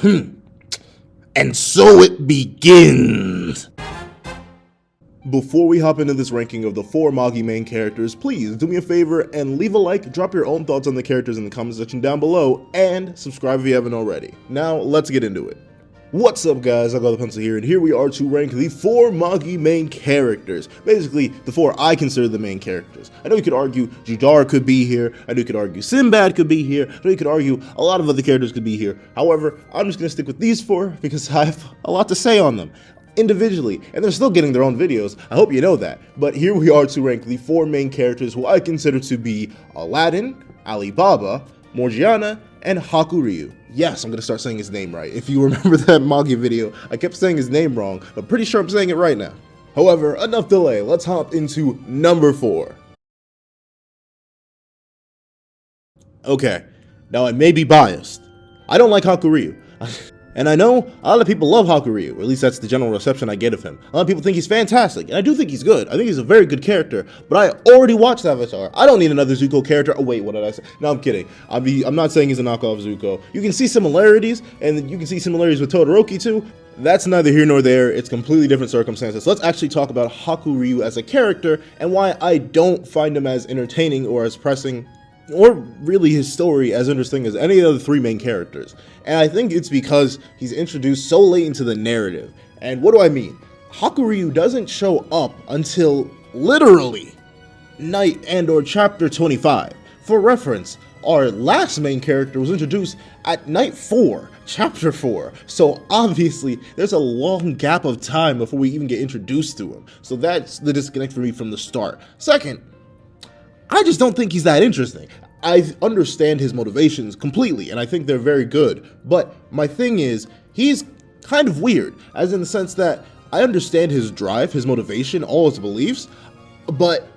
And so it begins. Before we hop into this ranking of the 4 Magi main characters, please do me a favor and leave a like, drop your own thoughts on the characters in the comment section down below, and subscribe if you haven't already. Now, let's get into it. What's up guys, I got the pencil here, and here we are to rank the 4 Magi main characters. Basically, the 4 I consider the main characters. I know you could argue Judar could be here, I know you could argue Sinbad could be here, I know you could argue a lot of other characters could be here. However, I'm just going to stick with these 4 because I have a lot to say on them individually, and they're still getting their own videos. I hope you know that. But here we are to rank the 4 main characters who I consider to be Aladdin, Alibaba, Morgiana, and Hakuryu. Yes, I'm gonna start saying his name right. If you remember that Magi video, I kept saying his name wrong. I'm pretty sure I'm saying it right now. However, enough delay, let's hop into number 4. Okay, now I may be biased. I don't like Hakuryu. And I know a lot of people love Hakuryu, or at least that's the general reception I get of him. A lot of people think he's fantastic, and I do think he's good. I think he's a very good character, but I already watched Avatar. I don't need another Zuko character. Oh wait, what did I say? No, I'm kidding. I'm not saying he's a knockoff Zuko. You can see similarities, and you can see similarities with Todoroki too. That's neither here nor there. It's completely different circumstances. Let's actually talk about Hakuryu as a character, and why I don't find him as entertaining or as pressing, or really his story as interesting as any of the 3 main characters. And I think it's because he's introduced so late into the narrative. And what do I mean? Hakuryu doesn't show up until literally night and/or chapter 25. For reference, our last main character was introduced at night 4, chapter 4. So obviously there's a long gap of time before we even get introduced to him. So that's the disconnect for me from the start. Second, I just don't think he's that interesting. I understand his motivations completely, and I think they're very good. But my thing is, he's kind of weird, as in the sense that I understand his drive, his motivation, all his beliefs, but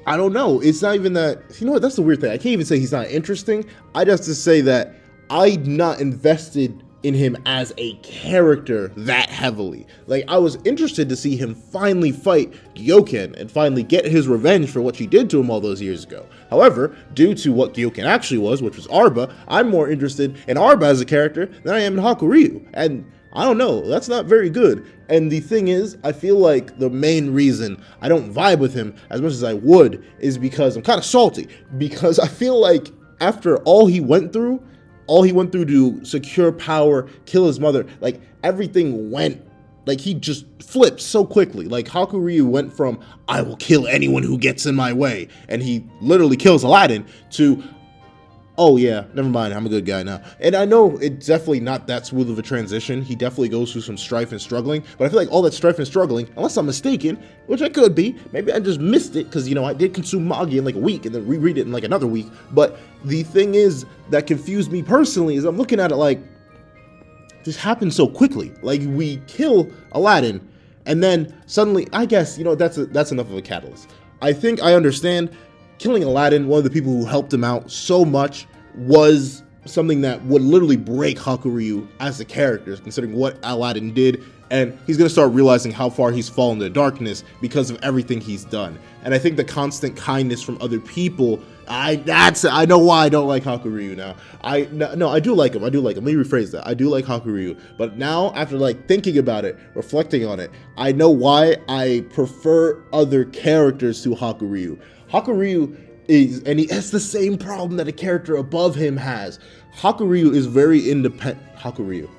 I don't know. It's not even that, you know what, that's the weird thing. I can't even say he's not interesting. I just to say that I'm not invested in him as a character that heavily. Like, I was interested to see him finally fight Gyoken and finally get his revenge for what she did to him all those years ago. However, due to what Gyoken actually was, which was Arba, I'm more interested in Arba as a character than I am in Hakuryu. And I don't know, that's not very good. And the thing is, I feel like the main reason I don't vibe with him as much as I would is because I'm kind of salty. Because I feel like after all he went through to secure power, kill his mother, like everything went, like he just flipped so quickly. Like Hakuryu went from, I will kill anyone who gets in my way, and he literally kills Aladdin, to, oh yeah, never mind, I'm a good guy now. And I know it's definitely not that smooth of a transition. He definitely goes through some strife and struggling, but I feel like all that strife and struggling, unless I'm mistaken, which I could be, maybe I just missed it, because, you know, I did consume Magi in like a week and then reread it in like another week. But the thing is that confused me personally is I'm looking at it like, this happened so quickly. Like, we kill Aladdin, and then suddenly, I guess, you know, that's enough of a catalyst. I think I understand killing Aladdin, one of the people who helped him out so much, was something that would literally break Hakuryu as a character, considering what Aladdin did, and he's gonna start realizing how far he's fallen to darkness because of everything he's done. And I think the constant kindness from other people, I know why I don't like Hakuryu now. No, I do like him. Let me rephrase that. I do like Hakuryu, but now, after like thinking about it, reflecting on it, I know why I prefer other characters to Hakuryu. Hakuryu is, and he has the same problem that a character above him has. Hakuryu is very independent. Hakuryu.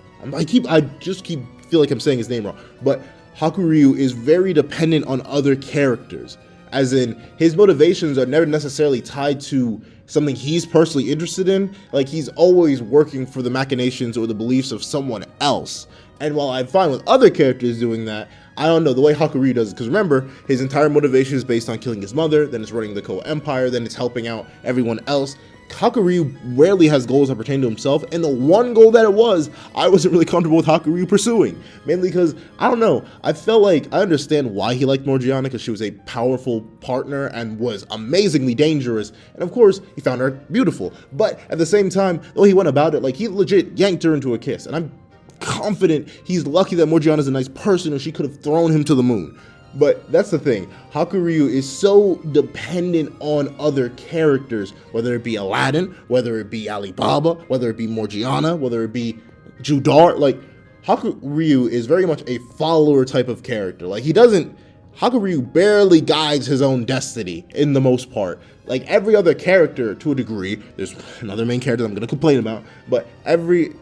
I just keep feel like I'm saying his name wrong. But Hakuryu is very dependent on other characters. As in, his motivations are never necessarily tied to something he's personally interested in. Like, he's always working for the machinations or the beliefs of someone else. And while I'm fine with other characters doing that, I don't know, the way Hakuryu does it, because remember, his entire motivation is based on killing his mother, then it's running the Koa Empire, then it's helping out everyone else. Hakuryu rarely has goals that pertain to himself, and the one goal that it was, I wasn't really comfortable with Hakuryu pursuing. Mainly because, I don't know, I felt like I understand why he liked Morgiana, because she was a powerful partner and was amazingly dangerous, and of course, he found her beautiful. But at the same time, the way he went about it, like, he legit yanked her into a kiss, and I'm confident he's lucky that Morgiana's a nice person and she could have thrown him to the moon. But that's the thing, Hakuryu is so dependent on other characters, whether it be Aladdin, whether it be Alibaba, whether it be Morgiana, whether it be Judar, like, Hakuryu is very much a follower type of character. Like, Hakuryu barely guides his own destiny in the most part. Like every other character to a degree, there's another main character I'm gonna complain about, but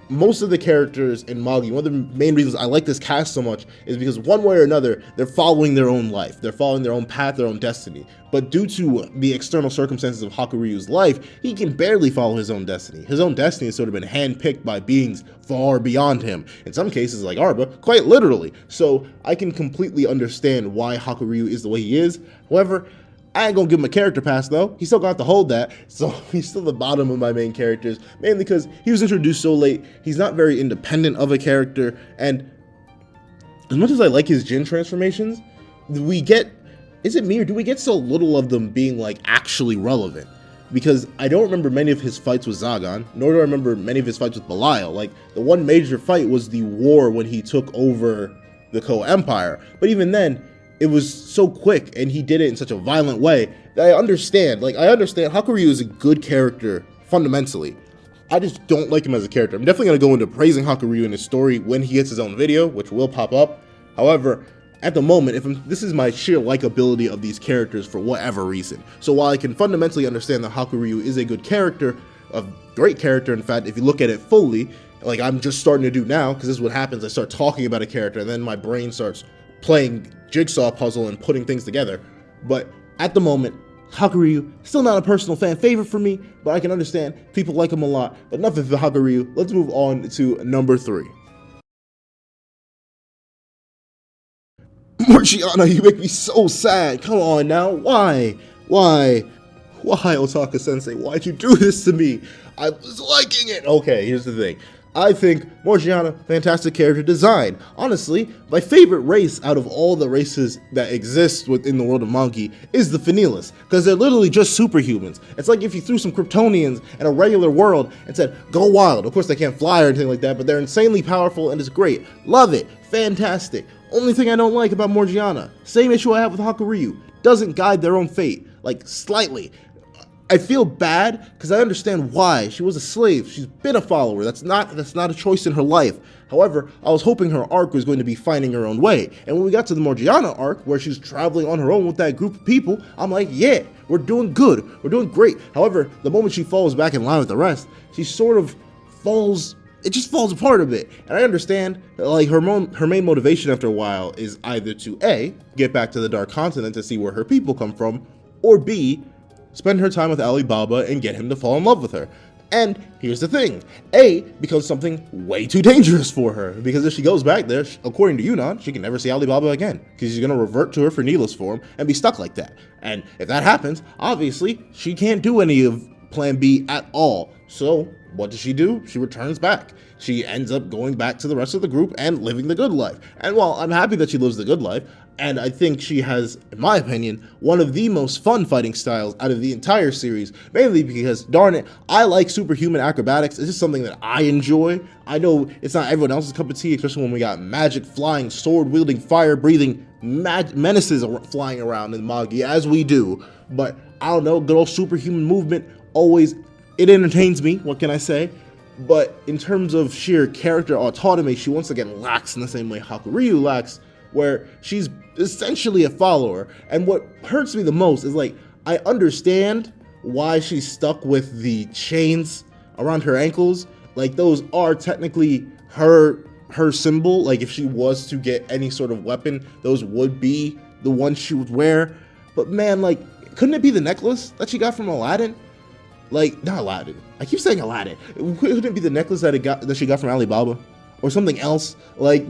most of the characters in Magi, one of the main reasons I like this cast so much is because one way or another, they're following their own life. They're following their own path, their own destiny. But due to the external circumstances of Hakuryu's life, he can barely follow his own destiny. His own destiny has sort of been handpicked by beings far beyond him. In some cases, like Arba, quite literally. So I can completely understand why Hakuryu is the way he is. However, I ain't gonna give him a character pass though. He still got to hold that. So he's still the bottom of my main characters, mainly because he was introduced so late. He's not very independent of a character. And as much as I like his Jin transformations, is it me or do we get so little of them being like actually relevant? Because I don't remember many of his fights with Zagan, nor do I remember many of his fights with Belial. Like the one major fight was the war when he took over the Ko-Empire. But even then, it was so quick and he did it in such a violent way that I understand Hakuryu is a good character fundamentally. I just don't like him as a character. I'm definitely going to go into praising Hakuryu in his story when he gets his own video, which will pop up. However, at the moment, this is my sheer likability of these characters for whatever reason. So while I can fundamentally understand that Hakuryu is a good character, a great character, in fact, if you look at it fully, like I'm just starting to do now, because this is what happens, I start talking about a character and then my brain starts playing jigsaw puzzle and putting things together. But at the moment, Hakuryu, still not a personal fan favorite for me, but I can understand people like him a lot. But enough of the Hakuryu, let's move on to number 3. Morgiana, you make me so sad. Come on now, why, Otaka Sensei, why'd you do this to me? I was liking it. Okay, here's the thing. I think Morgiana, fantastic character design. Honestly, my favorite race out of all the races that exist within the world of Magi is the Fenilis, because they're literally just superhumans. It's like if you threw some Kryptonians in a regular world and said, go wild. Of course, they can't fly or anything like that, but they're insanely powerful and it's great. Love it. Fantastic. Only thing I don't like about Morgiana, same issue I have with Hakuryu, doesn't guide their own fate, like slightly. I feel bad because I understand why. She was a slave. She's been a follower. That's not a choice in her life. However, I was hoping her arc was going to be finding her own way. And when we got to the Morgiana arc, where she's traveling on her own with that group of people, I'm like, yeah, we're doing good. We're doing great. However, the moment she falls back in line with the rest, she sort of it just falls apart a bit. And I understand, like, her main motivation after a while is either to A, get back to the Dark Continent to see where her people come from, or B, spend her time with Alibaba and get him to fall in love with her. And here's the thing, A becomes something way too dangerous for her, because if she goes back there, according to Yunnan, she can never see Alibaba again, because she's going to revert to her Fenilis form and be stuck like that. And if that happens, obviously, she can't do any of Plan B at all. So what does she do? She returns back. She ends up going back to the rest of the group and living the good life. And while I'm happy that she lives the good life, and I think she has, in my opinion, one of the most fun fighting styles out of the entire series, mainly because, darn it, I like superhuman acrobatics. It's just something that I enjoy. I know it's not everyone else's cup of tea, especially when we got magic flying, sword-wielding, fire-breathing menaces flying around in Magi, as we do. But I don't know, good old superhuman movement, always, it entertains me, what can I say? But in terms of sheer character autonomy, she once again lacks in the same way Hakuryu lacks, where she's essentially a follower. And what hurts me the most is, like, I understand why she's stuck with the chains around her ankles. Like, those are technically her symbol. Like, if she was to get any sort of weapon, those would be the ones she would wear. But man, like, couldn't it be the necklace that she got from Aladdin? Like, not Aladdin. I keep saying Aladdin. Couldn't it be the necklace that she got from Alibaba? Or something else? Like,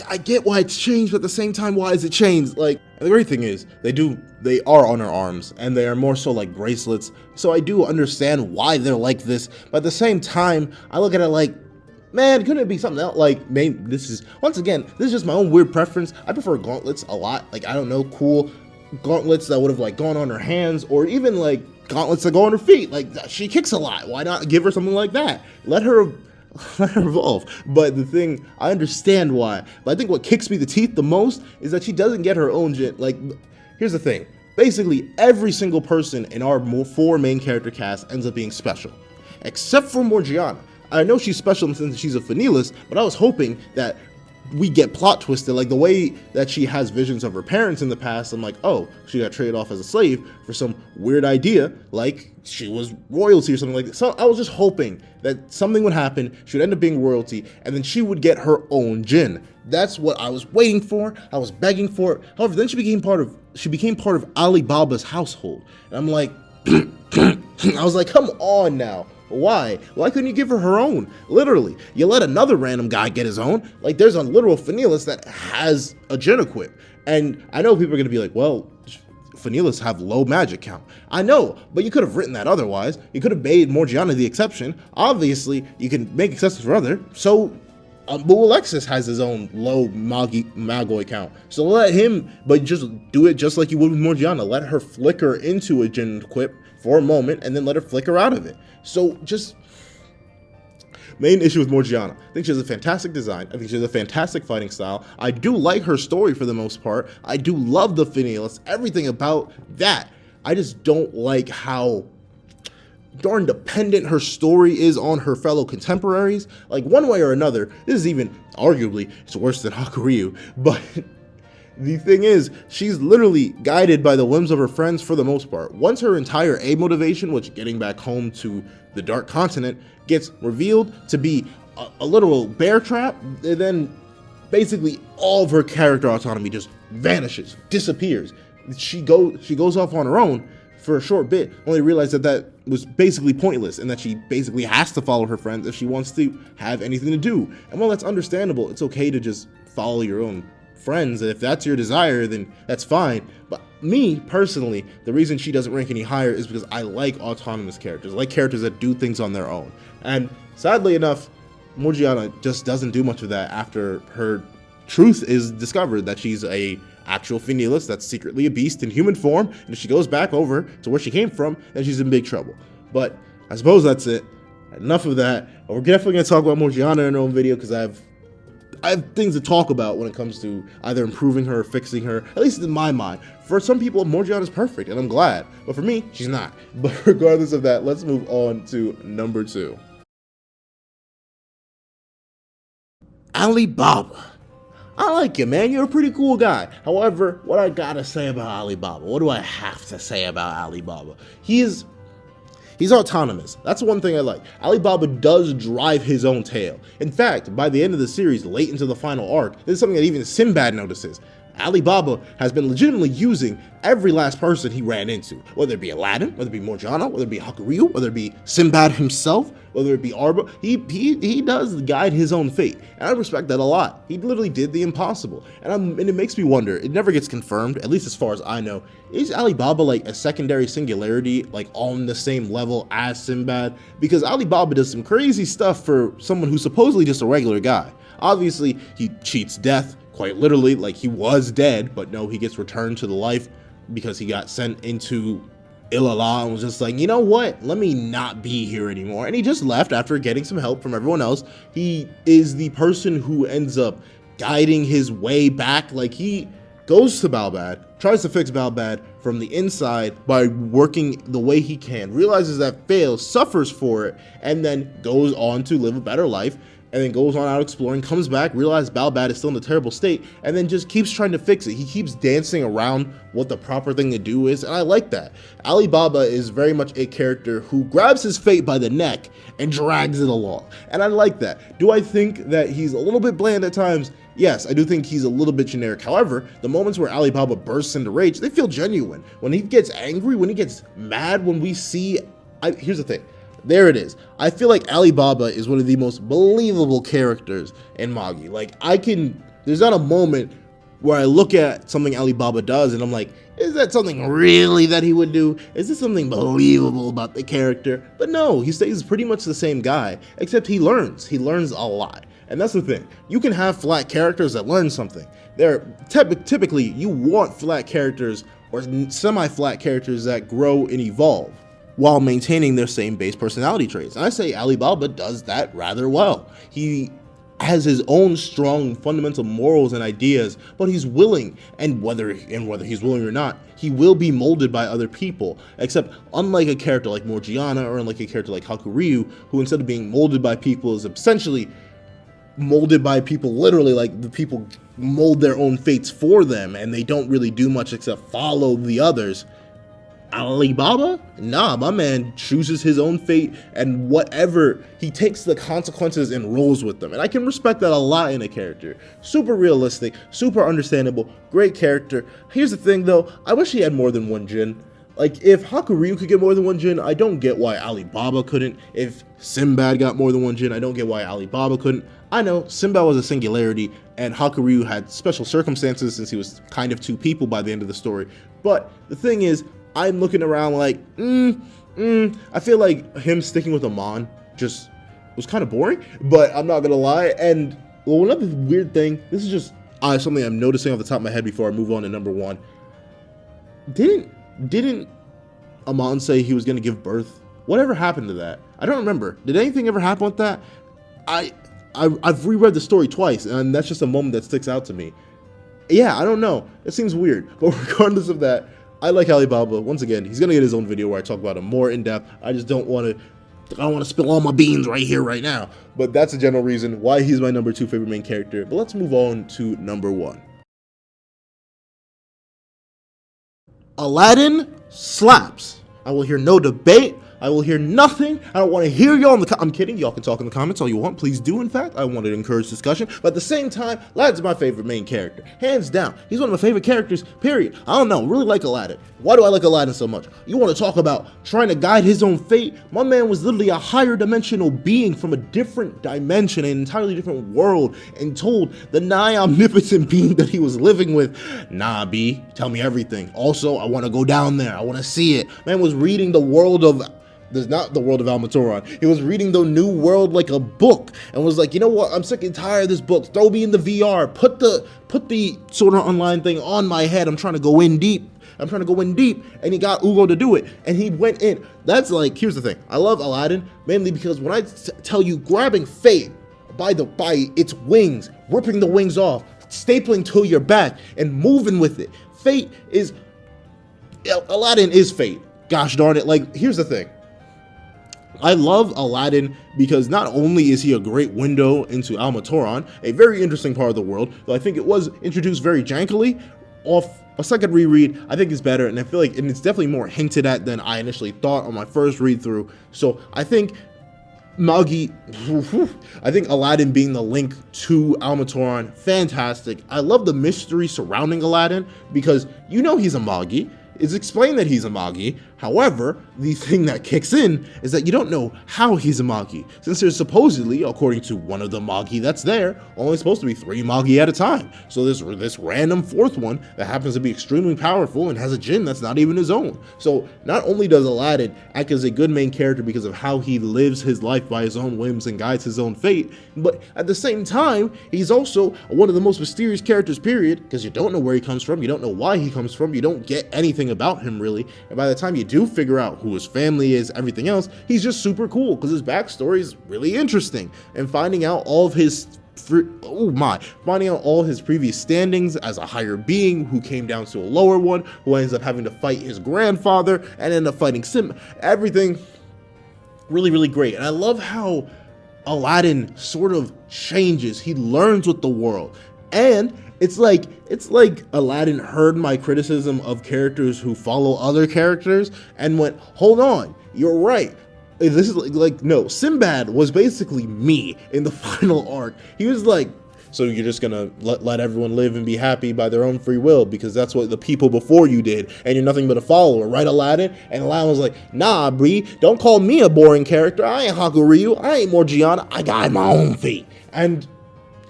I get why it's changed, but at the same time, why is it changed? Like, and the great thing is, they are on her arms, and they are more so like bracelets. So I do understand why they're like this, but at the same time, I look at it like, man, couldn't it be something else? Like, maybe this is just my own weird preference. I prefer gauntlets a lot. Like, I don't know, cool gauntlets that would have, like, gone on her hands, or even, like, gauntlets that go on her feet. Like, she kicks a lot. Why not give her something like that? Let her evolve. But the thing, I understand why. But I think what kicks me the teeth the most is that she doesn't get her own like, here's the thing. Basically, every single person in our 4 main character cast ends up being special. Except for Morgiana. I know she's special since she's a finalist, but I was hoping that we get plot twisted, like the way that she has visions of her parents in the past. I'm like, oh, she got traded off as a slave for some weird idea, like she was royalty or something like that. So I was just hoping that something would happen, she would end up being royalty, and then she would get her own djinn. That's what I was waiting for. I was begging for it. However, then she became part of Ali Baba's household, and I'm like, I was like, come on now. Why? Why couldn't you give her her own? Literally, you let another random guy get his own. Like, there's a literal finalist that has a djinn equip. And I know people are going to be like, well, finalists have low magic count. I know, but you could have written that otherwise. You could have made Morgiana the exception. Obviously, you can make exceptions for other. So, Boo Alexis has his own low Magoi count. So let him, but just do it just like you would with Morgiana. Let her flicker into a djinn equip for a moment, and then let her flicker out of it. So just, main issue with Morgiana, I think she has a fantastic design. I think she has a fantastic fighting style. I do like her story for the most part. I do love the finalists, everything about that. I just don't like how darn dependent her story is on her fellow contemporaries. Like, one way or another, this is even, arguably, it's worse than Hakuryu, but the thing is, she's literally guided by the whims of her friends for the most part. Once her entire A motivation, which getting back home to the Dark Continent, gets revealed to be a literal bear trap, then basically all of her character autonomy just vanishes, disappears. She goes off on her own for a short bit, only realized that was basically pointless, and that she basically has to follow her friends if she wants to have anything to do. And while that's understandable, it's okay to just follow your own friends, and if that's your desire, then that's fine. But me personally, the reason she doesn't rank any higher is because I like autonomous characters. I like characters that do things on their own. And sadly enough, Morgiana just doesn't do much of that after her truth is discovered, that she's a actual finalist that's secretly a beast in human form, and if she goes back over to where she came from, then she's in big trouble. But I suppose that's it. Enough of that. We're definitely going to talk about Morgiana in our own video, because I have things to talk about when it comes to either improving her or fixing her, at least in my mind. For some people, Morgiana is perfect, and I'm glad. But for me, she's not. But regardless of that, let's move on to number 2. Ali Baba. I like you, man. You're a pretty cool guy. However, what I gotta say about Ali Baba, what do I have to say about Ali Baba? He's autonomous. That's one thing I like. Ali Baba does drive his own tale. In fact, by the end of the series, late into the final arc, this is something that even Sinbad notices. Ali Baba has been legitimately using every last person he ran into, whether it be Aladdin, whether it be Morgiana, whether it be Hakuryu, whether it be Sinbad himself, whether it be Arba. He does guide his own fate, and I respect that a lot. He literally did the impossible, and it makes me wonder, it never gets confirmed, at least as far as I know, is Ali Baba like a secondary singularity, like on the same level as Sinbad? Because Ali Baba does some crazy stuff for someone who's supposedly just a regular guy. Obviously, he cheats death, quite literally, like he was dead, but no, he gets returned to the life because he got sent into Ilala and was just like, you know what, let me not be here anymore. And he just left after getting some help from everyone else. He is the person who ends up guiding his way back. Like, he goes to Balbad, tries to fix Balbad from the inside by working the way he can, realizes that fails, suffers for it, and then goes on to live a better life, and then goes on out exploring, comes back, realizes Balbad is still in a terrible state, and then just keeps trying to fix it. He keeps dancing around what the proper thing to do is, and I like that. Ali Baba is very much a character who grabs his fate by the neck and drags it along, and I like that. Do I think that he's a little bit bland at times? Yes, I do think he's a little bit generic. However, the moments where Ali Baba bursts into rage, they feel genuine. When he gets angry, when he gets mad, when we see... here's the thing. There it is. I feel like Ali Baba is one of the most believable characters in Magi. Like, there's not a moment where I look at something Ali Baba does and I'm like, is that something really that he would do? Is this something believable about the character? But no, he stays pretty much the same guy, except he learns. He learns a lot. And that's the thing. You can have flat characters that learn something. Typically, you want flat characters or semi-flat characters that grow and evolve while maintaining their same base personality traits. And I say Ali Baba does that rather well. He has his own strong fundamental morals and ideas, but he's willing, and whether he's willing or not, he will be molded by other people. Except unlike a character like Morgiana or unlike a character like Hakuryu, who instead of being molded by people is essentially molded by people, literally, like the people mold their own fates for them and they don't really do much except follow the others. Alibaba? Nah, my man chooses his own fate, and whatever, he takes the consequences and rolls with them. And I can respect that a lot in a character. Super realistic, super understandable, great character. Here's the thing though, I wish he had more than one Jin. Like, if Hakuryu could get more than one Jin, I don't get why Alibaba couldn't. If Sinbad got more than one Jin, I don't get why Alibaba couldn't. I know Sinbad was a singularity, and Hakuryu had special circumstances since he was kind of two people by the end of the story. But the thing is, I'm looking around like, I feel like him sticking with Amon just was kind of boring, but I'm not gonna lie. And well, another weird thing, this is just something I'm noticing off the top of my head before I move on to number one. Didn't Amon say he was gonna give birth? Whatever happened to that? I don't remember. Did anything ever happen with that? I've reread the story twice, and that's just a moment that sticks out to me. Yeah, I don't know. It seems weird, but regardless of that, I like Alibaba. Once again, he's gonna get his own video where I talk about him more in depth. I just don't want to spill all my beans right here, right now. But that's a general reason why he's my number 2 favorite main character. But let's move on to number 1. Aladdin slaps. I will hear no debate. I will hear nothing. I don't want to hear y'all in the I'm kidding. Y'all can talk in the comments all you want. Please do, in fact. I want to encourage discussion. But at the same time, Aladdin's my favorite main character. Hands down. He's one of my favorite characters, period. I don't know. Really like Aladdin. Why do I like Aladdin so much? You want to talk about trying to guide his own fate? My man was literally a higher dimensional being from a different dimension, an entirely different world, and told the nigh omnipotent being that he was living with, nah, B, tell me everything. Also, I want to go down there. I want to see it. Man was reading the world of There's not the world of Almatoran. He was reading the new world like a book and was like, you know what? I'm sick and tired of this book. Throw me in the VR. Put the Sword Art Online thing on my head. I'm trying to go in deep. And he got Ugo to do it. And he went in. That's like, here's the thing. I love Aladdin mainly because when I tell you grabbing fate by its wings, ripping the wings off, stapling to your back and moving with it. Aladdin is fate. Gosh darn it. Like, here's the thing. I love Aladdin because not only is he a great window into Almatoran, a very interesting part of the world, though I think it was introduced very jankily. Off a second reread, I think it's better, and I feel like it's definitely more hinted at than I initially thought on my first read through. So I think Magi, I think Aladdin being the link to Almatoran, fantastic. I love the mystery surrounding Aladdin because you know he's a Magi. It's explained that he's a Magi. However, the thing that kicks in is that you don't know how he's a Magi, since there's supposedly, according to one of the Magi that's there, only supposed to be 3 Magi at a time. So there's this random 4th one that happens to be extremely powerful and has a Jinn that's not even his own. So not only does Aladdin act as a good main character because of how he lives his life by his own whims and guides his own fate, but at the same time, he's also one of the most mysterious characters, period, because you don't know where he comes from, you don't know why he comes from, you don't get anything about him really, and by the time you do figure out who his family is, everything else, he's just super cool because his backstory is really interesting, and finding out all of his previous standings as a higher being who came down to a lower one, who ends up having to fight his grandfather and end up fighting Simba, everything really, really great. And I love how Aladdin sort of changes. He learns with the world, and it's like Aladdin heard my criticism of characters who follow other characters and went, hold on, you're right. This is like no, Sinbad was basically me in the final arc. He was like, so you're just gonna let everyone live and be happy by their own free will because that's what the people before you did, and you're nothing but a follower, right, Aladdin? And Aladdin was like, nah, Bree, don't call me a boring character. I ain't Hakuryu, I ain't Morgiana, I got my own fate. And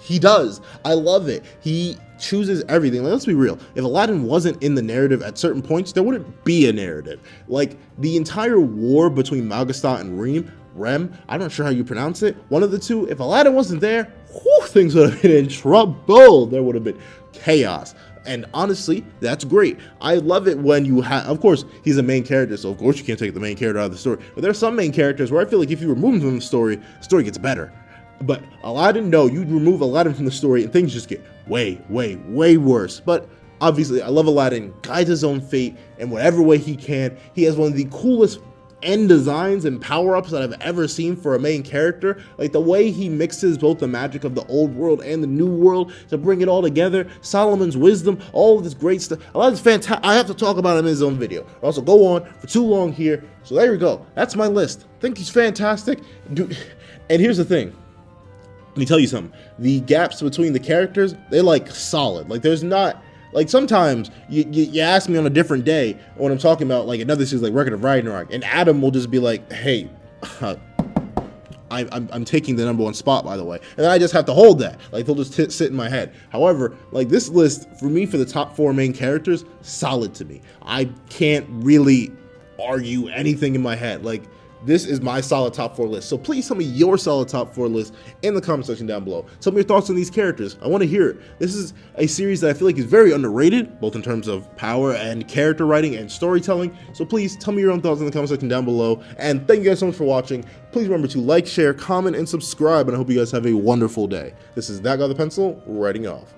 he does. I love it. He chooses everything. Like, let's be real. If Aladdin wasn't in the narrative at certain points, there wouldn't be a narrative. Like, the entire war between Magastat and Rem, I'm not sure how you pronounce it, one of the two, if Aladdin wasn't there, things would have been in trouble. There would have been chaos. And honestly, that's great. I love it when you have, of course, he's a main character, so of course you can't take the main character out of the story. But there are some main characters where I feel like if you remove them from the story gets better. But Aladdin, no, you remove Aladdin from the story and things just get way, way, way worse. But obviously, I love Aladdin, guides his own fate in whatever way he can. He has one of the coolest end designs and power-ups that I've ever seen for a main character. Like the way he mixes both the magic of the old world and the new world to bring it all together, Solomon's wisdom, all of this great stuff. Aladdin's fantastic. I have to talk about him in his own video. I also go on for too long here. So there you go. That's my list. I think he's fantastic. Dude. And here's the thing. Let me tell you something. The gaps between the characters, they're like solid. Like there's not, like sometimes you ask me on a different day when I'm talking about like another series like Record of Ragnarok, and Adam will just be like, hey, I'm taking the #1 spot, by the way. And I just have to hold that. Like they'll just sit in my head. However, like this list for me, for the top 4 main characters, solid to me. I can't really argue anything in my head. Like this is my solid top 4 list. So please tell me your solid top 4 list in the comment section down below. Tell me your thoughts on these characters. I want to hear it. This is a series that I feel like is very underrated, both in terms of power and character writing and storytelling. So please tell me your own thoughts in the comment section down below. And thank you guys so much for watching. Please remember to like, share, comment, and subscribe. And I hope you guys have a wonderful day. This is That Guy with the Pencil, writing off.